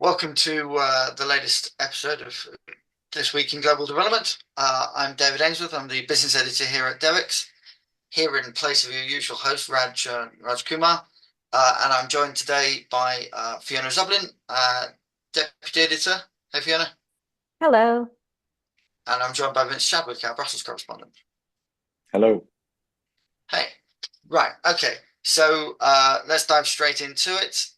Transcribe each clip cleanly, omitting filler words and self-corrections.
Welcome to the latest episode of This Week in Global Development. I'm David Ainsworth. I'm the business editor here at Devex, here in place of your usual host, Raj Kumar. And I'm joined today by Fiona Zublin, deputy editor. Hey, Fiona. Hello. And I'm joined by Vince Chadwick, our Brussels correspondent. Hello. Hey. Right. Okay. So let's dive straight into it.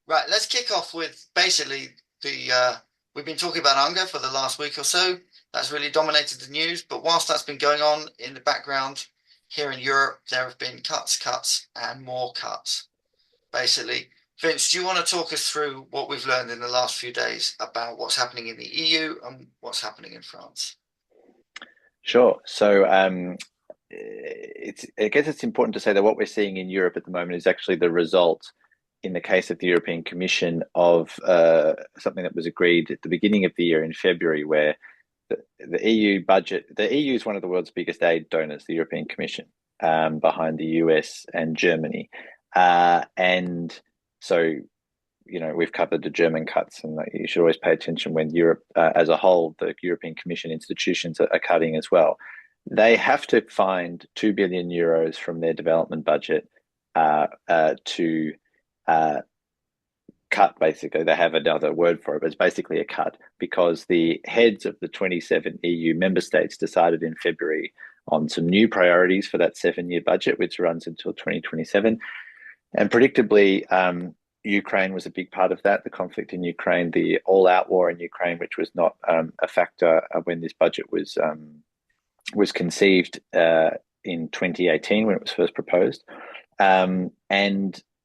Right. Let's kick off with basically the we've been talking about hunger for the last week or so. That's really dominated the news. But whilst that's been going on in the background here in Europe, there have been cuts, and more cuts. Basically, Vince, do you want to talk us through what we've learned in the last few days about what's happening in the EU and what's happening in France? Sure. So I guess it's important to say that what we're seeing in Europe at the moment is actually the result, in the case of the European Commission, of something that was agreed at the beginning of the year in February, where the EU budget, the EU is one of the world's biggest aid donors, the European Commission, behind the US and Germany. And so, we've covered the German cuts, and you should always pay attention when Europe, as a whole, the European Commission institutions are cutting as well. They have to find 2 billion euros from their development budget to cut, basically. They have another word for it, but it's basically a cut, because the heads of the 27 EU member states decided in February on some new priorities for that 7-year budget, which runs until 2027. And predictably, Ukraine was a big part of that, the conflict in Ukraine, the all-out war in Ukraine, which was not a factor when this budget was conceived in 2018 when it was first proposed, and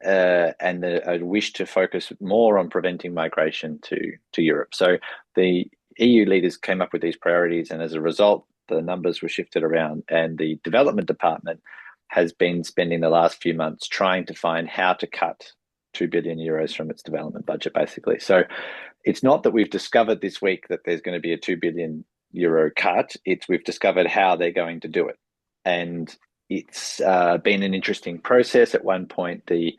a wish to focus more on preventing migration to Europe. So the EU leaders came up with these priorities, and as a result, the numbers were shifted around, and the development department has been spending the last few months trying to find how to cut 2 billion euros from its development budget, basically. So it's not that we've discovered this week that there's going to be a 2 billion euro cut. It's we've discovered how they're going to do it. And it's been an interesting process. At one point, the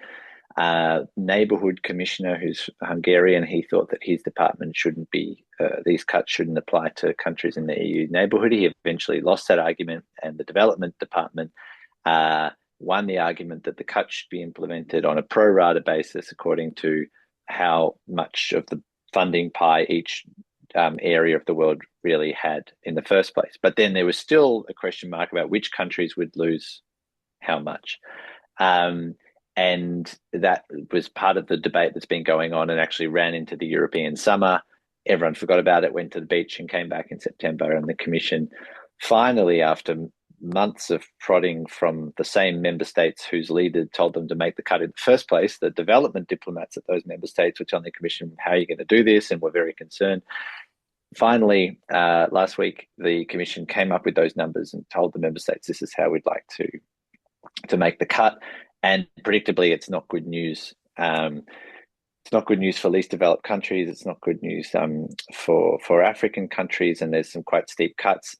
neighborhood commissioner, who's Hungarian, he thought that his department shouldn't be, these cuts shouldn't apply to countries in the EU neighborhood. He eventually lost that argument, and the development department won the argument that the cuts should be implemented on a pro rata basis according to how much of the funding pie each area of the world really had in the first place. But then there was still a question mark about which countries would lose how much. And that was part of the debate that's been going on, and actually ran into the European summer. Everyone forgot about it, went to the beach, and came back in September. And the Commission finally, after months of prodding from the same member states whose leader told them to make the cut in the first place, the development diplomats at those member states were telling the Commission, how are you going to do this? And were very concerned. Finally, last week, the Commission came up with those numbers and told the member states, this is how we'd like to make the cut. And predictably, it's not good news. It's not good news for least developed countries. It's not good news for African countries, and there's some quite steep cuts.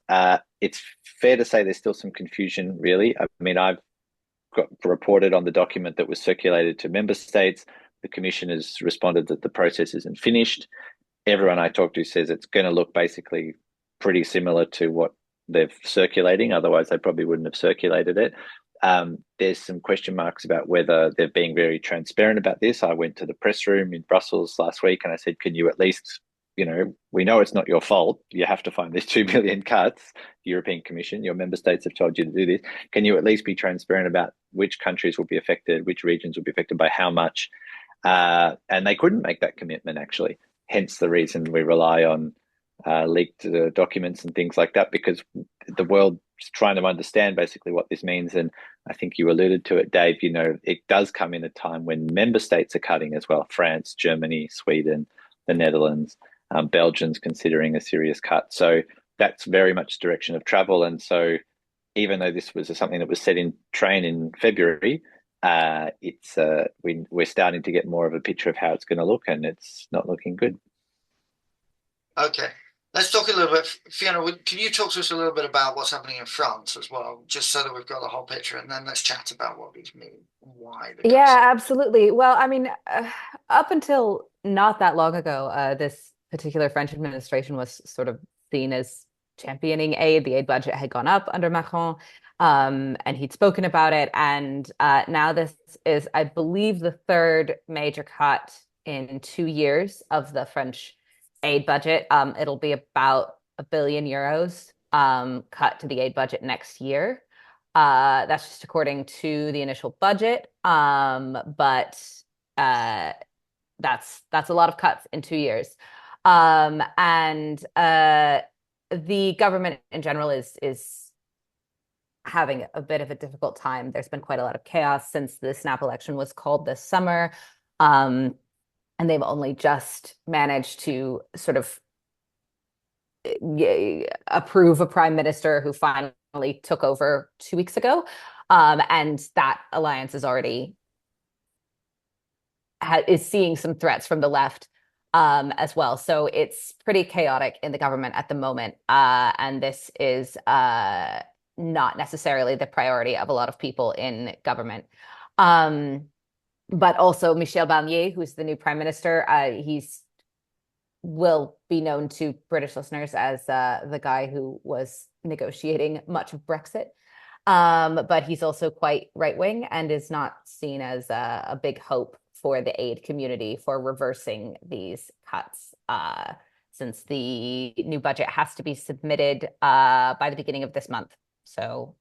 It's fair to say there's still some confusion, really. I mean, I've got reported on the document that was circulated to member states. The Commission has responded that the process isn't finished. Everyone I talk to says it's going to look basically pretty similar to what they're circulating. Otherwise, they probably wouldn't have circulated it. There's some question marks about whether they're being very transparent about this. I went to the press room in Brussels last week and I said, can you at least, we know it's not your fault. You have to find these 2 billion cuts. The European Commission, your member states have told you to do this. Can you at least be transparent about which countries will be affected, which regions will be affected by how much? And they couldn't make that commitment, actually. Hence the reason we rely on leaked documents and things like that, because the world's trying to understand basically what this means. And I think you alluded to it, Dave, it does come in a time when member states are cutting as well. France, Germany, Sweden, the Netherlands, Belgium's considering a serious cut. So that's very much direction of travel. And so even though this was something that was set in train in February, we're starting to get more of a picture of how it's going to look, and it's not looking good. Okay. let's talk a little bit. Fiona, can you talk to us a little bit about what's happening in France as well, just so that we've got the whole picture, and then let's chat about what these mean, why the cuts. Yeah, absolutely. Well, I mean, up until not that long ago, this particular French administration was sort of seen as championing aid. The aid budget had gone up under Macron, and he'd spoken about it. And now this is, I believe, the third major cut in 2 years of the French aid budget. It'll be about €1 billion cut to the aid budget next year. That's just according to the initial budget. But uh, that's a lot of cuts in 2 years. And the government in general is having a bit of a difficult time. There's been quite a lot of chaos since the snap election was called this summer. Um, and they've only just managed to sort of approve a prime minister who finally took over 2 weeks ago. And that alliance is already is seeing some threats from the left as well. So it's pretty chaotic in the government at the moment. And this is not necessarily the priority of a lot of people in government. Um, but also Michel Barnier, who's the new prime minister, he's will be known to British listeners as the guy who was negotiating much of Brexit. But he's also quite right wing and is not seen as a big hope for the aid community for reversing these cuts, since the new budget has to be submitted by the beginning of this month. So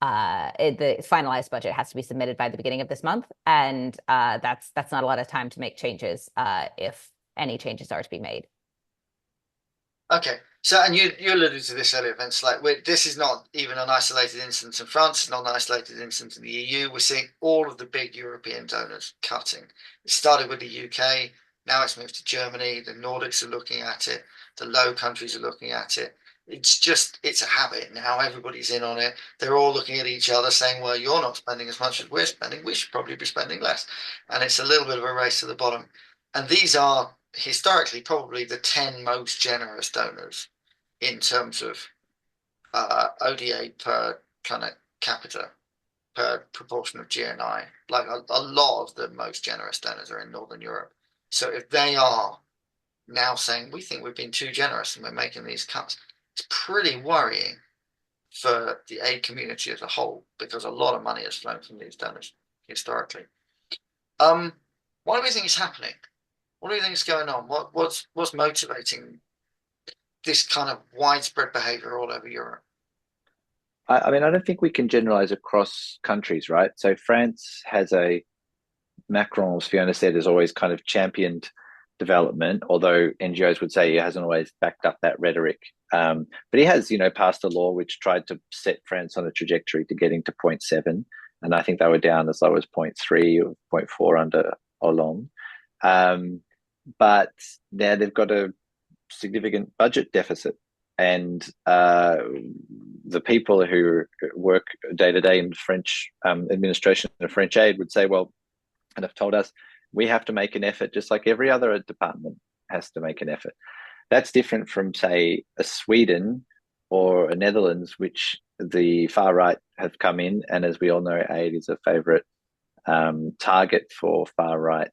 the finalized budget has to be submitted by the beginning of this month, and that's not a lot of time to make changes if any changes are to be made. Okay, so and you alluded to this earlier, Vince. Like, this is not even an isolated instance in France. It's not an isolated instance in the EU. We're seeing all of the big European donors cutting. It started with the UK. Now it's moved to Germany. The Nordics are looking at it. The Low Countries are looking at it. It's a habit now. Everybody's in on it. They're all looking at each other, saying, "Well, you're not spending as much as we're spending. We should probably be spending less." And it's a little bit of a race to the bottom. And these are historically probably the 10 most generous donors in terms of ODA per kind of capita, per proportion of GNI. Like a lot of the most generous donors are in Northern Europe. So if they are now saying, we think we've been too generous and we're making these cuts, it's pretty worrying for the aid community as a whole, because a lot of money has flown from these donors historically. Um, why do we think it's happening? What do you think is going on? What's motivating this kind of widespread behavior all over Europe? I mean, I don't think we can generalize across countries, right? So France has a Macron, as Fiona said, has always kind of championed development, although NGOs would say he hasn't always backed up that rhetoric. But he has, passed a law which tried to set France on a trajectory to getting to 0.7, and I think they were down as low as 0.3 or zero point 0.4 under Hollande. But now they've got a significant budget deficit, and the people who work day to day in French administration and French aid would say, well, and have told us we have to make an effort just like every other department has to make an effort. That's different from, say, a Sweden or a Netherlands, which the far right have come in, and as we all know, aid is a favourite target for far right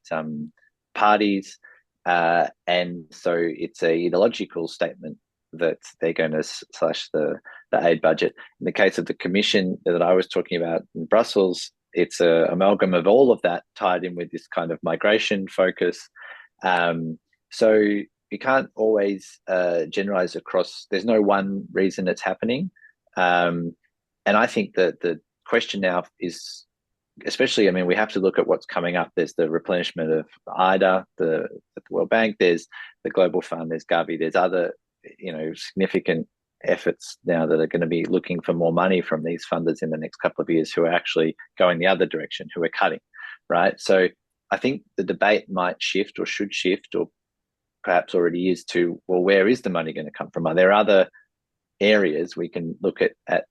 parties. And so it's a ideological statement that they're going to slash the aid budget. In the case of the commission that I was talking about in Brussels, it's an amalgam of all of that tied in with this kind of migration focus. So you can't always generalize across. There's no one reason it's happening. And I think that the question now is, especially, I mean, we have to look at what's coming up. There's the replenishment of IDA, the World Bank, there's the Global Fund, there's Gavi, there's other, significant efforts now that are going to be looking for more money from these funders in the next couple of years who are actually going the other direction, who are cutting, right? So I think the debate might shift or should shift, or perhaps already is, to, well, where is the money going to come from? Are there other areas we can look at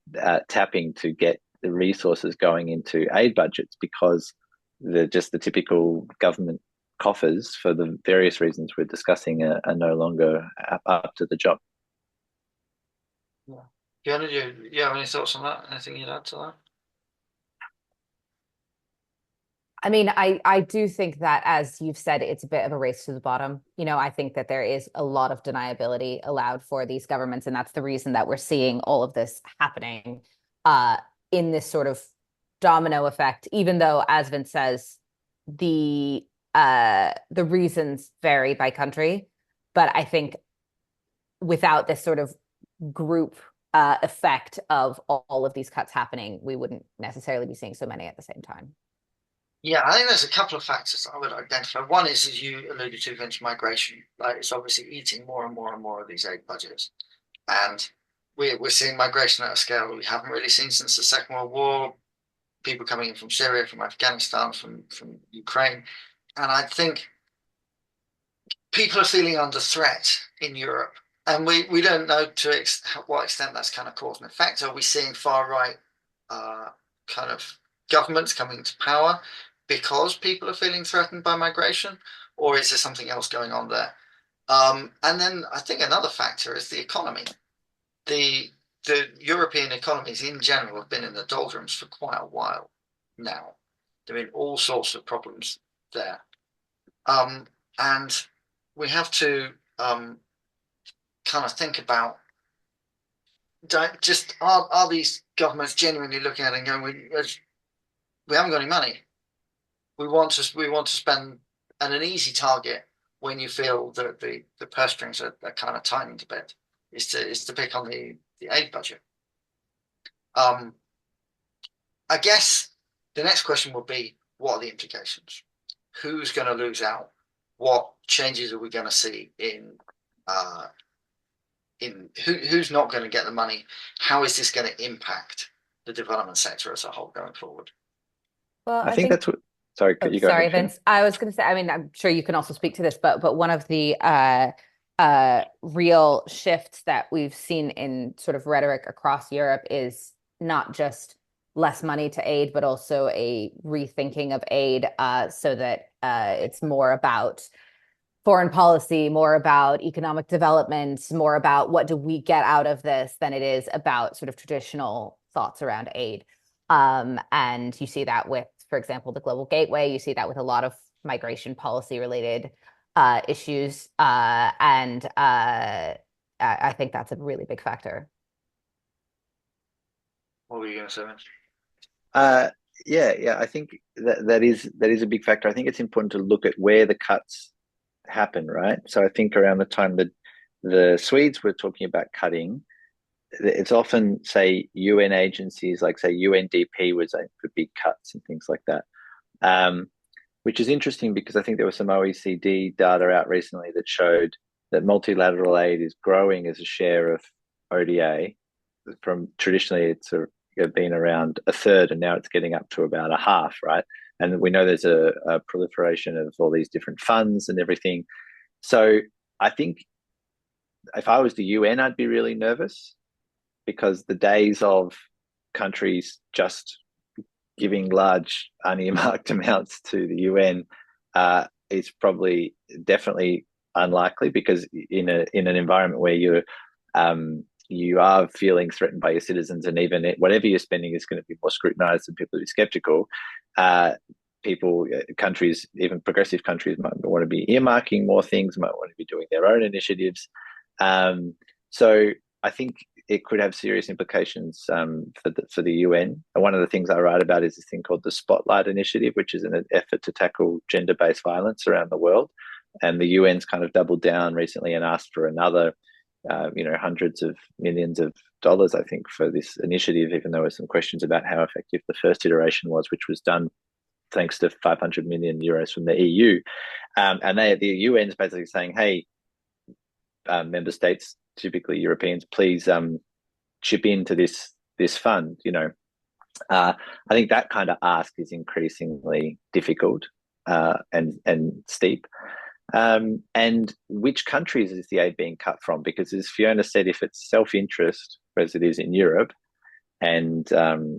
tapping to get the resources going into aid budgets, because the typical government coffers, for the various reasons we're discussing, are no longer up to the job. Yeah. Fiona, do you have any thoughts on that? Anything you'd add to that? I mean, I do think that, as you've said, it's a bit of a race to the bottom. I think that there is a lot of deniability allowed for these governments, and that's the reason that we're seeing all of this happening uh, in this sort of domino effect. Even though, as Vince says, the reasons vary by country, but I think without this sort of group effect of all of these cuts happening, we wouldn't necessarily be seeing so many at the same time. Yeah, I think there's a couple of factors I would identify. One is, as you alluded to, Vince, migration. Like it's obviously eating more and more and more of these aid budgets, and we're seeing migration at a scale we haven't really seen since the Second World War. People coming in from Syria, from Afghanistan, from Ukraine, and I think people are feeling under threat in Europe, and we don't know to what extent that's kind of cause and effect. Are we seeing far right kind of governments coming to power because people are feeling threatened by migration, or is there something else going on there? And then I think another factor is the economy. The the European economies in general have been in the doldrums for quite a while now. There have been all sorts of problems there. Um, and we have to kind of think about just are these governments genuinely looking at it and going, we haven't got any money. We want to spend an easy target when you feel that the purse strings are kind of tightening a bit is to pick on the aid budget. Um, I guess the next question would be, what are the implications? Who's going to lose out? What changes are we going to see in who's not going to get the money? How is this going to impact the development sector as a whole going forward? Well, I I think think. that's what. Sorry, Oh, you go sorry, ahead, Fiona. Vince. I was going to say, I mean, I'm sure you can also speak to this, but one of the real shifts that we've seen in sort of rhetoric across Europe is not just less money to aid, but also a rethinking of aid, so that it's more about foreign policy, more about economic development, more about what do we get out of this than it is about sort of traditional thoughts around aid. And you see that with, for example, the Global Gateway. You see that with a lot of migration policy related issues. And I think that's a really big factor. What were you going to say, Vince? Uh, yeah. I think that is a big factor. I think it's important to look at where the cuts happen, right? So I think around the time that the Swedes were talking about cutting, it's often say UN agencies like say UNDP was aimed for big cuts and things like that. Um, which is interesting because I think there was some OECD data out recently that showed that multilateral aid is growing as a share of ODA. From traditionally, been around a third, and now it's getting up to about a half, right? And we know there's a proliferation of all these different funds and everything. So I think if I was the UN, I'd be really nervous because the days of countries just giving large unearmarked amounts to the UN is probably definitely unlikely because in an environment where you are feeling threatened by your citizens, and even whatever you're spending is going to be more scrutinized, and people are skeptical. Countries, even progressive countries, might want to be earmarking more things, might want to be doing their own initiatives. So I think it could have serious implications for the UN. And one of the things I write about is this thing called the Spotlight Initiative, which is an effort to tackle gender-based violence around the world. And the UN's kind of doubled down recently and asked for another, hundreds of millions of dollars, I think, for this initiative, even though there were some questions about how effective the first iteration was, which was done thanks to 500 million euros from the EU. And the UN's basically saying, hey, member states, typically Europeans, please chip into this fund. I think that kind of ask is increasingly difficult and steep. And which countries is the aid being cut from? Because as Fiona said, if it's self-interest, as it is in Europe, and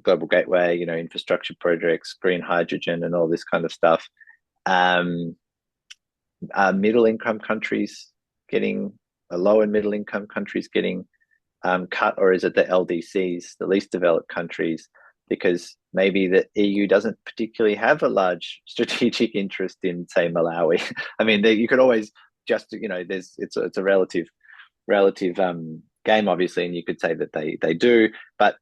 Global Gateway, infrastructure projects, green hydrogen, and all this kind of stuff, middle income countries getting low and middle income countries getting cut, or is it the LDCs, the least developed countries? Because maybe the EU doesn't particularly have a large strategic interest in, say, Malawi. I mean, you could always just, it's a relative game, obviously, and you could say that they do, but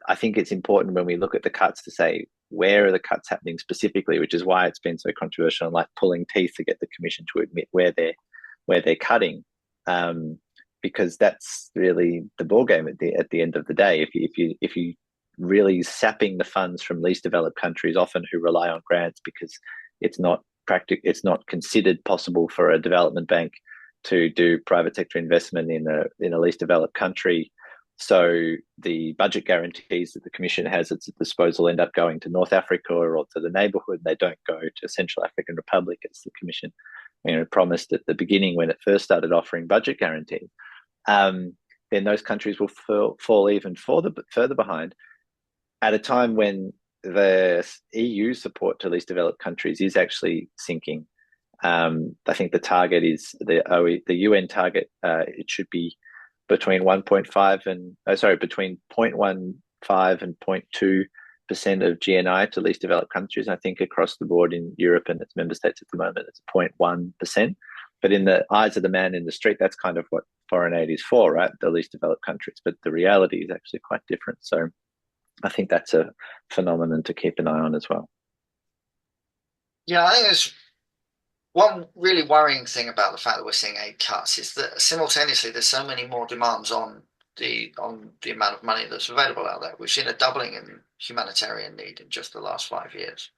I think it's important when we look at the cuts to say where are the cuts happening specifically, which is why it's been so controversial and like pulling teeth to get the Commission to admit where they're cutting, because that's really the ball game at the end of the day. If you really sapping the funds from least developed countries, often who rely on grants because it's not considered possible for a development bank to do private sector investment in a least developed country. So the budget guarantees that the Commission has at its disposal end up going to North Africa or to the neighbourhood. They don't go to Central African Republic, as the Commission promised at the beginning when it first started offering budget guarantees. Then those countries will fall even further behind at a time when the EU support to least developed countries is actually sinking. I think the target is the UN target. It should be between 0.15 and 0.2% of GNI to least developed countries. I think across the board in Europe and its member states at the moment, it's 0.1%. But in the eyes of the man in the street, that's kind of what foreign aid is for, right? The least developed countries. But the reality is actually quite different. So I think that's a phenomenon to keep an eye on as well. Yeah, I think there's one really worrying thing about the fact that we're seeing aid cuts is that simultaneously there's so many more demands on the amount of money that's available out there. We've seen a doubling in humanitarian need in just the last 5 years.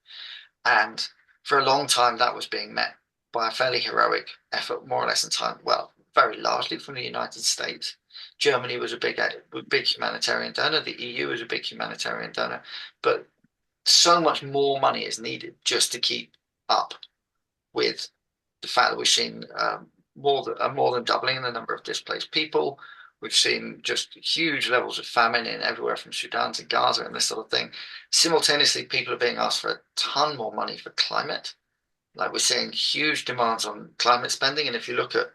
And for a long time, that was being met by a fairly heroic effort, more or less in time, well, very largely from the United States. Germany was a big humanitarian donor. The EU was a big humanitarian donor. But so much more money is needed just to keep up with the fact that we've seen more than doubling in the number of displaced people. We've seen just huge levels of famine in everywhere from Sudan to Gaza and this sort of thing. Simultaneously, people are being asked for a ton more money for climate. Like we're seeing huge demands on climate spending. And if you look at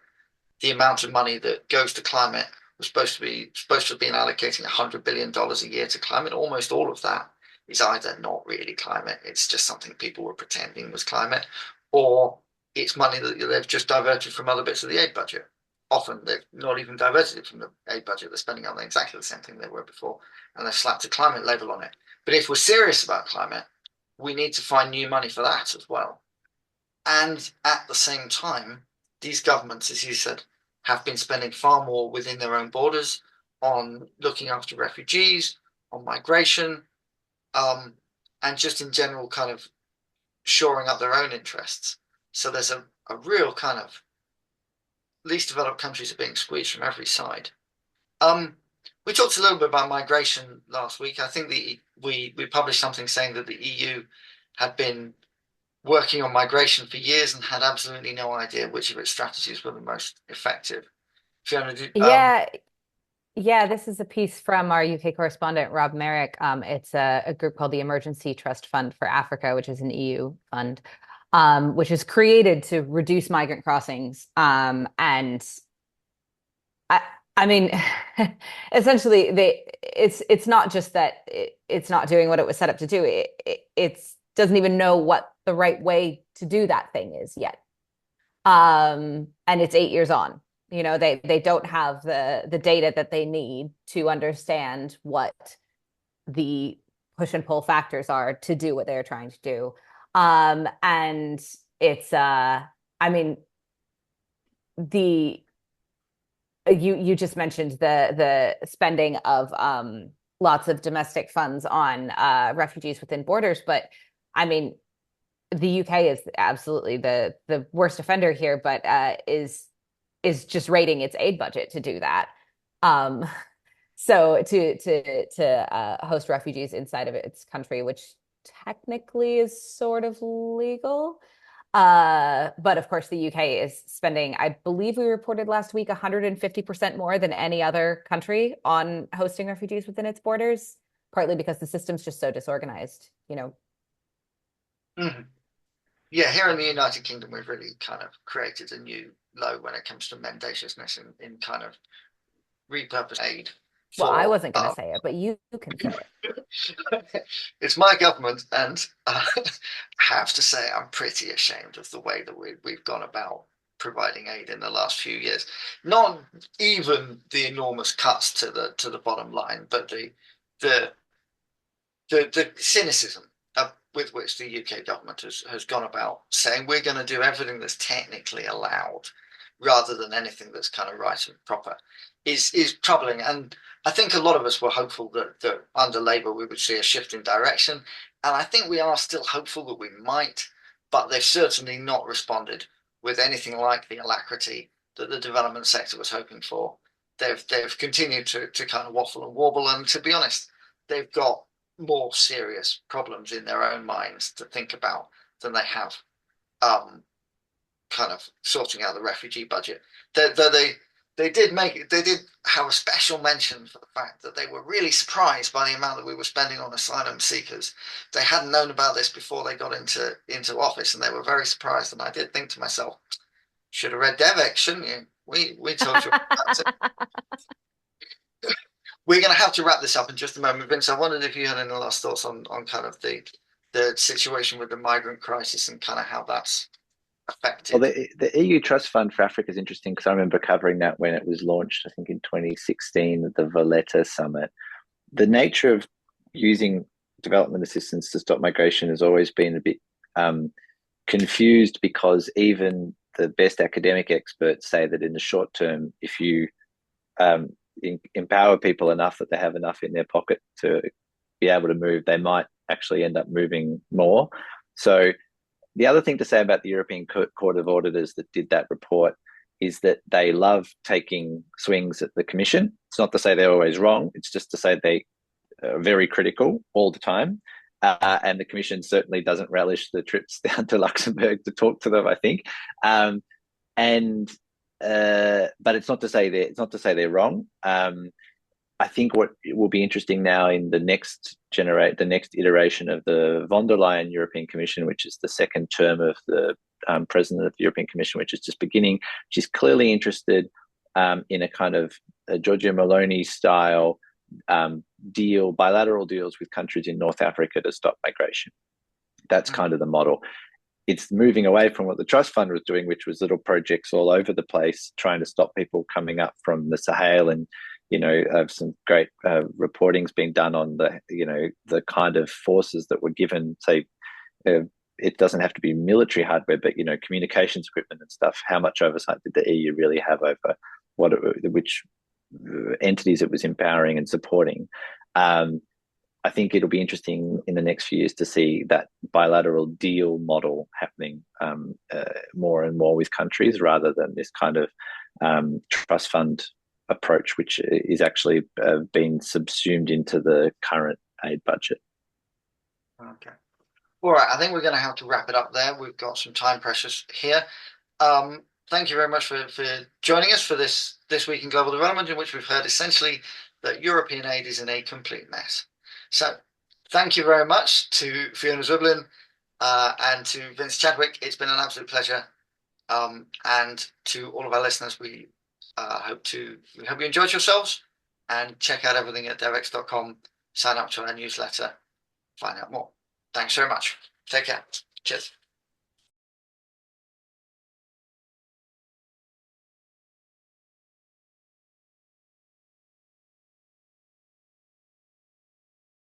the amount of money that goes to climate, we're supposed to have been allocating $100 billion a year to climate. Almost all of that is either not really climate, it's just something people were pretending was climate, or it's money that they've just diverted from other bits of the aid budget. Often they've not even diverted it from the aid budget. They're spending on exactly the same thing they were before, and they've slapped a climate label on it. But if we're serious about climate, we need to find new money for that as well. And at the same time, these governments, as you said, have been spending far more within their own borders on looking after refugees, on migration, and just in general kind of shoring up their own interests. So there's a real kind of least developed countries are being squeezed from every side. We talked a little bit about migration last week. I think we published something saying that the EU had been working on migration for years and had absolutely no idea which of its strategies were the most effective. Fiona, Yeah, this is a piece from our UK correspondent, Rob Merrick. It's a group called the Emergency Trust Fund for Africa, which is an EU fund, which is created to reduce migrant crossings. And I mean, essentially, it's not just that it's not doing what it was set up to do. It doesn't even know what the right way to do that thing is yet. And it's 8 years on. They don't have the data that they need to understand what the push and pull factors are to do what they're trying to do. And it's I mean, you just mentioned the spending of lots of domestic funds on refugees within borders, but I mean, the UK is absolutely the worst offender here, but is just raiding its aid budget to do that. So to host refugees inside of its country, which technically is sort of legal. But of course, the UK is spending, I believe we reported last week, 150% more than any other country on hosting refugees within its borders, partly because the system's just so disorganized, Mm-hmm. Yeah, here in the United Kingdom, we've really kind of created a new low when it comes to mendaciousness in kind of repurpose aid Well, I for wasn't going to say it, but you can say it. it's my government, and I have to say I'm pretty ashamed of the way that we've gone about providing aid in the last few years. Not even the enormous cuts to the bottom line, but the the cynicism with which the UK government has gone about saying we're going to do everything that's technically allowed rather than anything that's kind of right and proper is troubling. And I think a lot of us were hopeful that under Labour we would see a shift in direction. And I think we are still hopeful that we might, but they've certainly not responded with anything like the alacrity that the development sector was hoping for. They've continued to kind of waffle and warble. And to be honest, they've got more serious problems in their own minds to think about than they have kind of sorting out the refugee budget. They did have a special mention for the fact that they were really surprised by the amount that we were spending on asylum seekers. They hadn't known about this before they got into office, and they were very surprised. And I did think to myself, should have read Devex, shouldn't you? We told you about it. We're going to have to wrap this up in just a moment, Vince. I wondered if you had any last thoughts on kind of the situation with the migrant crisis and kind of how that's affected. Well, the EU Trust Fund for Africa is interesting because I remember covering that when it was launched, I think in 2016 at the Valletta Summit. The nature of using development assistance to stop migration has always been a bit confused, because even the best academic experts say that in the short term, if you empower people enough that they have enough in their pocket to be able to move, they might actually end up moving more. So the other thing to say about the European Court of Auditors that did that report is that they love taking swings at the Commission. It's not to say they're always wrong. It's just to say they are very critical all the time. And the Commission certainly doesn't relish the trips down to Luxembourg to talk to them, I think. But it's not to say they're wrong. I think what will be interesting now in the next iteration of the von der Leyen European Commission, which is the second term of the president of the European Commission, which is just beginning. She's clearly interested in a kind of a Giorgia Meloni style bilateral deals with countries in North Africa to stop migration. That's kind of the model. It's moving away from what the Trust Fund was doing, which was little projects all over the place, trying to stop people coming up from the Sahel. And, some great reporting's been done on the kind of forces that were given, say, it doesn't have to be military hardware, but, communications equipment and stuff. How much oversight did the EU really have over which entities it was empowering and supporting? I think it'll be interesting in the next few years to see that bilateral deal model happening more and more with countries, rather than this kind of trust fund approach, which is actually being subsumed into the current aid budget. Okay. All right. I think we're going to have to wrap it up there. We've got some time pressures here. Thank you very much for joining us for this week in global development, in which we've heard essentially that European aid is in a complete mess. So thank you very much to Fiona Zublin and to Vince Chadwick. It's been an absolute pleasure. And to all of our listeners, we hope you enjoyed yourselves, and check out everything at devex.com. Sign up to our newsletter, find out more. Thanks very much. Take care. Cheers.